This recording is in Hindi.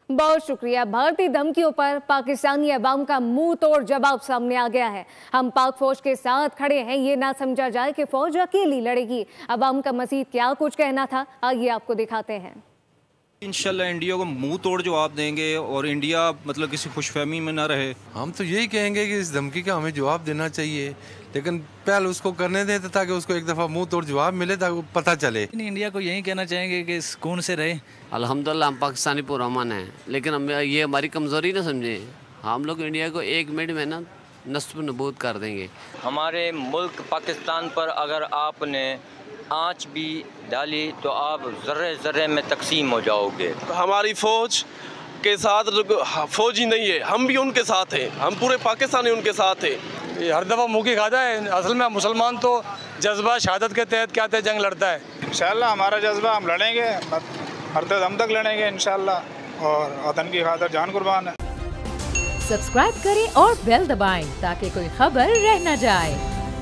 बहुत शुक्रिया। भारतीय धमकियों पर पाकिस्तानी अवाम का मुंह तोड़ जवाब सामने आ गया है। हम पाक फौज के साथ खड़े हैं, ये ना समझा जाए कि फौज अकेली लड़ेगी। अवाम का मजीद क्या कुछ कहना था, आइए आपको दिखाते हैं। इंशाल्लाह इंडिया को मुंह तोड़ जवाब देंगे और इंडिया मतलब किसी खुशफहमी में ना रहे। हम तो यही कहेंगे कि इस धमकी का हमें जवाब देना चाहिए, लेकिन पहले उसको करने दें ताकि उसको एक दफ़ा मुंह तोड़ जवाब मिले ताकि पता चले। इंडिया को यही कहना चाहेंगे कि सुकून से रहे। अल्हम्दुलिल्लाह हम पाकिस्तानी पुरअमन हैं, लेकिन हम ये हमारी कमज़ोरी ना समझे। हम लोग इंडिया को 1 मिनट में ना नस्ब नबूद कर देंगे। हमारे मुल्क पाकिस्तान पर अगर आपने आँच भी डाली तो आप ज़र्रे ज़र्रे में तकसीम हो जाओगे। हमारी फ़ौज के साथ फ़ौज ही नहीं है, हम भी उनके साथ हैं, हम पूरे पाकिस्तानी उनके साथ हैं। ये हर दफ़ा मुँह की खाता है। असल में मुसलमान तो जज्बा शहादत के तहत क्या है जंग लड़ता है। इंशाल्लाह हमारा जज्बा, हम लड़ेंगे, हर दम तक लड़ेंगे इंशाल्लाह, और वतन की खातिर जान कुर्बान है। सब्सक्राइब करें और बेल दबाएं ताकि कोई खबर रह न जाए।